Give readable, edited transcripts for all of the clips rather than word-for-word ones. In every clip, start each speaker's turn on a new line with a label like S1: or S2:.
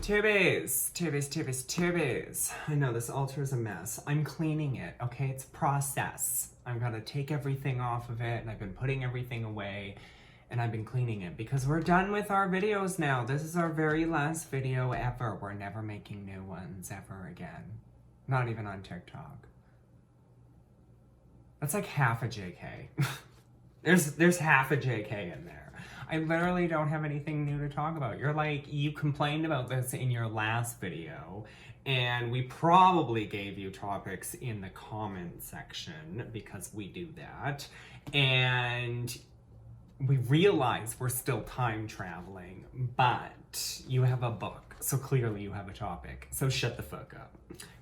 S1: Tubies. I know this altar is a mess. I'm cleaning it, okay? It's a process. I'm gonna take everything off of it, and I've been putting everything away, and I've been cleaning it because we're done with our videos now. This is our very last video ever. We're never making new ones ever again. Not even on TikTok. That's like half a JK. There's half a JK in there. I literally don't have anything new to talk about. You're like, you complained about this in your last video, and we probably gave you topics in the comment section because we do that. And we realize we're still time traveling, but you have a book, so clearly you have a topic. So shut the fuck up.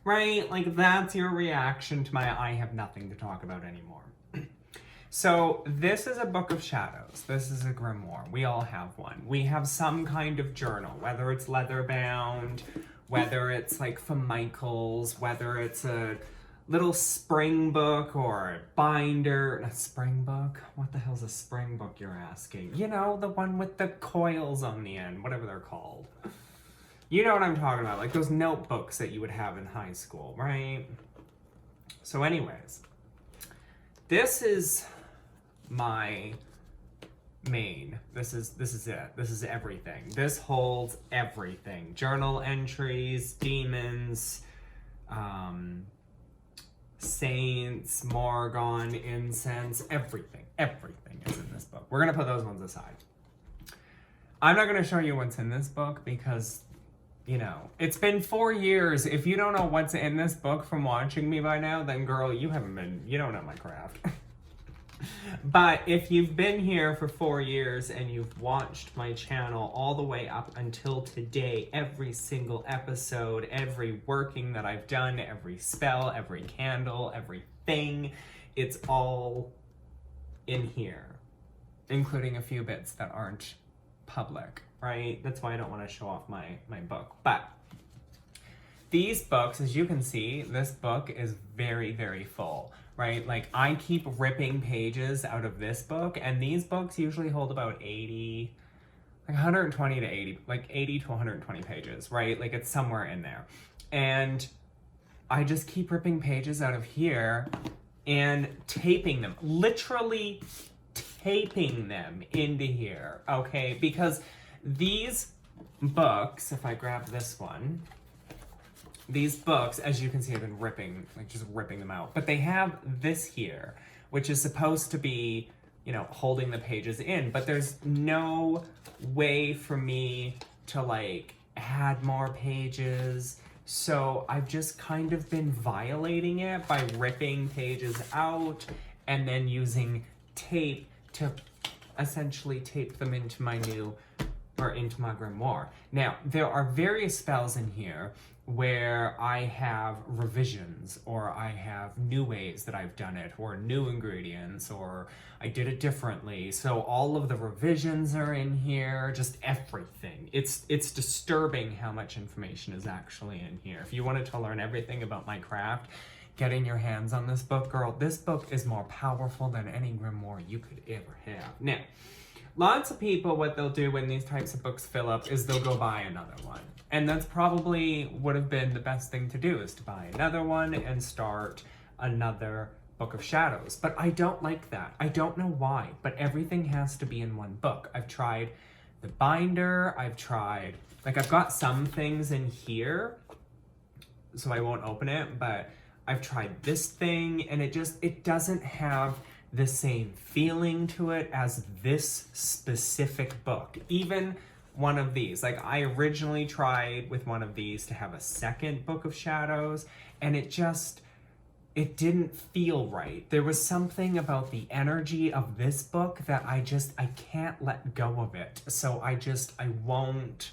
S1: Right? Like, that's your reaction to my I have nothing to talk about anymore. So this is a book of shadows. This is a grimoire. We all have one. We have some kind of journal, whether it's leather bound, whether it's like from Michael's, whether it's a little spring book or a binder. A spring book? What the hell's a spring book, you're asking? You know, the one with the coils on the end, whatever they're called. You know what I'm talking about, like those notebooks that you would have in high school, right? So anyways, this is my main. This is it. This is everything. This holds everything. Journal entries, demons, saints, Morgon, incense, everything. Everything is in this book. We're gonna put those ones aside. I'm not gonna show you what's in this book because, you know, it's been 4 years. If you don't know what's in this book from watching me by now, then girl, you don't know my craft. But if you've been here for 4 years and you've watched my channel all the way up until today, every single episode, every working that I've done, every spell, every candle, everything, it's all in here, including a few bits that aren't public, right? That's why I don't want to show off my book. But these books, as you can see, this book is very, very full. Right? Like, I keep ripping pages out of this book, and these books usually hold about 80, like 120 to 80, like 80 to 120 pages, right? Like, it's somewhere in there. And I just keep ripping pages out of here and taping them, literally taping them into here, okay? Because these books, if I grab this one, these books, as you can see, I've been ripping, like just ripping them out. But they have this here, which is supposed to be, you know, holding the pages in. But there's no way for me to like add more pages. So I've just kind of been violating it by ripping pages out and then using tape to essentially tape them into my grimoire. Now, there are various spells in here where I have revisions, or I have new ways that I've done it, or new ingredients, or I did it differently. So all of the revisions are in here, just everything. It's disturbing how much information is actually in here. If you wanted to learn everything about my craft, getting your hands on this book, girl, this book is more powerful than any grimoire you could ever have. Now, lots of people, what they'll do when these types of books fill up is they'll go buy another one. And that's probably would have been the best thing to do, is to buy another one and start another book of shadows. But I don't like that. I don't know why, but everything has to be in one book. I've tried the binder, I've got some things in here, so I won't open it, but I've tried this thing, and it doesn't have the same feeling to it as this specific book. Even one of these, like I originally tried with one of these to have a second book of shadows, and it didn't feel right. There was something about the energy of this book that I can't let go of it. So I won't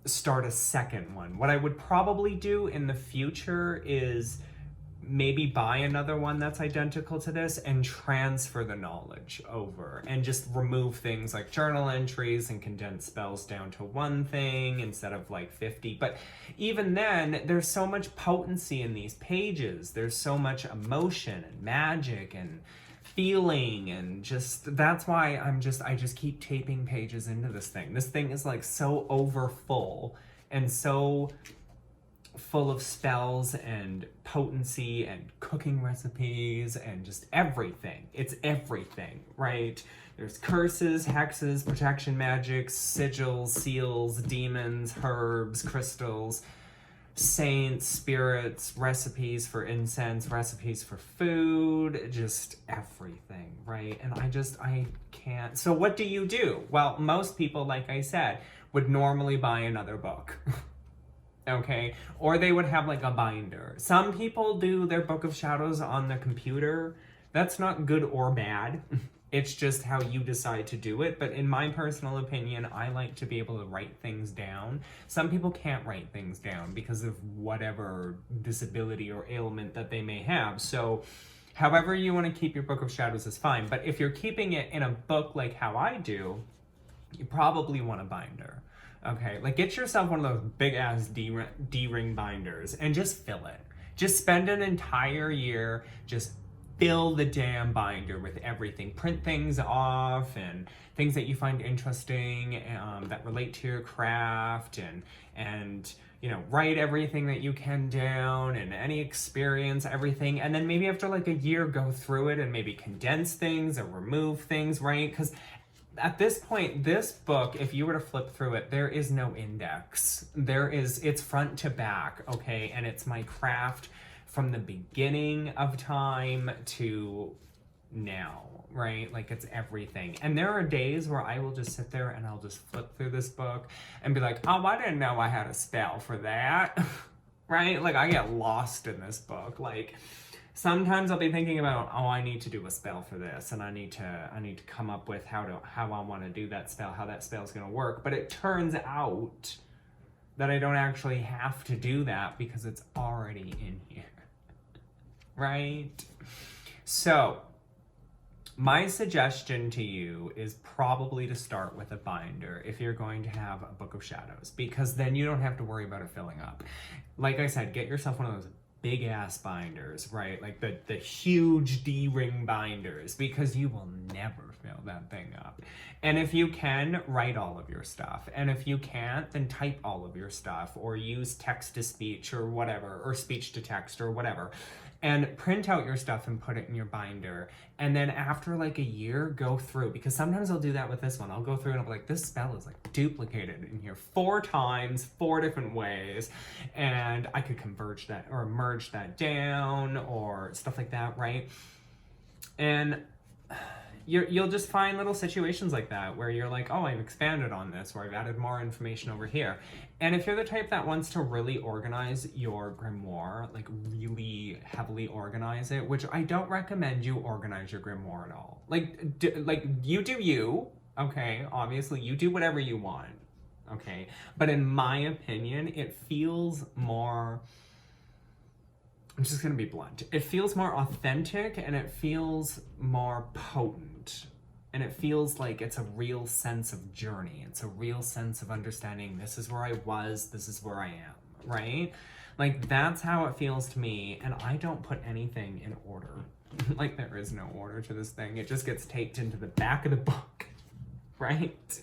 S1: start a second one. What I would probably do in the future is maybe buy another one that's identical to this and transfer the knowledge over and just remove things like journal entries and condense spells down to one thing instead of like 50. But even then, there's so much potency in these pages. There's so much emotion and magic and feeling, and just that's why I just keep taping pages into this thing. This thing is like so over full and so full of spells and potency and cooking recipes and just everything. It's everything, right? There's curses, hexes, protection magics, sigils, seals, demons, herbs, crystals, saints, spirits, recipes for incense, recipes for food, just everything, right? And I can't. So what do you do? Well, most people, like I said, would normally buy another book. Okay, or they would have like a binder. Some people do their Book of Shadows on the computer. That's not good or bad. It's just how you decide to do it. But in my personal opinion, I like to be able to write things down. Some people can't write things down because of whatever disability or ailment that they may have. So however you want to keep your Book of Shadows is fine. But if you're keeping it in a book like how I do, you probably want a binder. Okay, like get yourself one of those big ass D-ring binders and just fill it. Just spend an entire year, just fill the damn binder with everything. Print things off and things that you find interesting, that relate to your craft, and you know, write everything that you can down and any experience, everything. And then maybe after like a year, go through it and maybe condense things or remove things, right? Because at this point, this book, if you were to flip through it, there is no index. It's front to back, okay? And it's my craft from the beginning of time to now, right? Like it's everything. And there are days where I will just sit there and I'll just flip through this book and be like, oh, I didn't know I had a spell for that, right? Like I get lost in this book. Like, sometimes I'll be thinking about, oh, I need to do a spell for this, and I need to come up with how I want to do that spell, how that spell's going to work. But it turns out that I don't actually have to do that because it's already in here, right? So my suggestion to you is probably to start with a binder if you're going to have a Book of Shadows, because then you don't have to worry about it filling up. Like I said, get yourself one of those big ass binders, right? Like the huge D-ring binders, because you will never fill that thing up. And if you can, write all of your stuff. And if you can't, then type all of your stuff or use text to speech or whatever, or speech to text or whatever. And print out your stuff and put it in your binder. And then after like a year, go through, because sometimes I'll do that with this one. I'll go through and I'll be like, this spell is like duplicated in here 4 times, 4 different ways. And I could converge that or merge that down or stuff like that, right? And you'll just find little situations like that where you're like, oh, I've expanded on this, or I've added more information over here. And if you're the type that wants to really organize your grimoire, like really heavily organize it, which I don't recommend you organize your grimoire at all. Like you do you, okay? Obviously, you do whatever you want, okay? But in my opinion, it feels more, I'm just gonna be blunt. It feels more authentic and it feels more potent. And it feels like it's a real sense of journey. It's a real sense of understanding this is where I was, this is where I am, right? Like that's how it feels to me. And I don't put anything in order. Like there is no order to this thing. It just gets taped into the back of the book, right?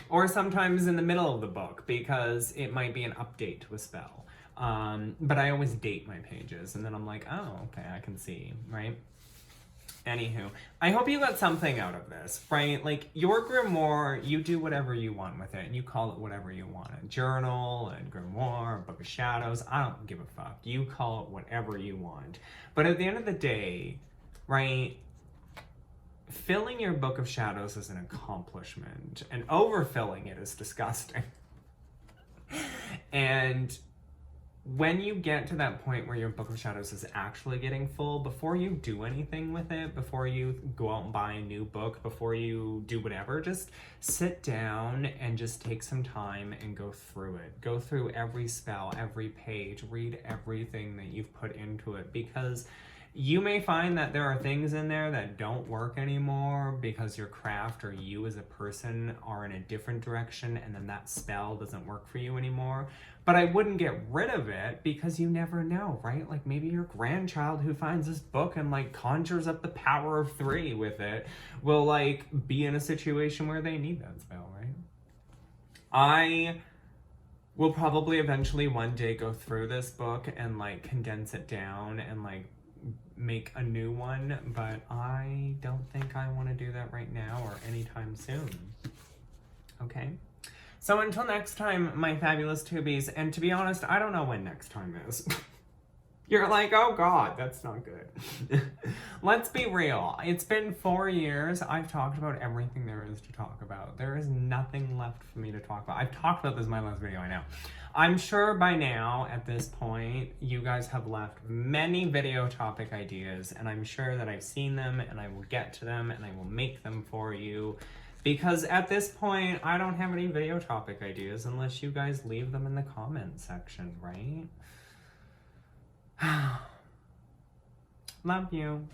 S1: Or sometimes in the middle of the book because it might be an update to a spell. But I always date my pages and then I'm like, oh, okay, I can see, right? Anywho, I hope you got something out of this, right? Like your grimoire, you do whatever you want with it and you call it whatever you want. A journal, a grimoire, a Book of Shadows, I don't give a fuck. You call it whatever you want. But at the end of the day, right, filling your Book of Shadows is an accomplishment and overfilling it is disgusting. And when you get to that point where your Book of Shadows is actually getting full, before you do anything with it, before you go out and buy a new book, before you do whatever, just sit down and just take some time and go through it. Go through every spell, every page, read everything that you've put into it, because You may find that there are things in there that don't work anymore because your craft or you as a person are in a different direction, and then that spell doesn't work for you anymore. But I wouldn't get rid of it because you never know, right? Like maybe your grandchild who finds this book and like conjures up the power of 3 with it will like be in a situation where they need that spell, right? I will probably eventually one day go through this book and like condense it down and like make a new one, but I don't think I want to do that right now or anytime soon. Okay? So until next time, my fabulous tubies, and to be honest, I don't know when next time is. You're like, oh God, that's not good. Let's be real. It's been 4 years. I've talked about everything there is to talk about. There is nothing left for me to talk about. I've talked about this in my last video, I know. I'm sure by now, at this point, you guys have left many video topic ideas, and I'm sure that I've seen them, and I will get to them, and I will make them for you. Because at this point, I don't have any video topic ideas unless you guys leave them in the comment section, right? Love you.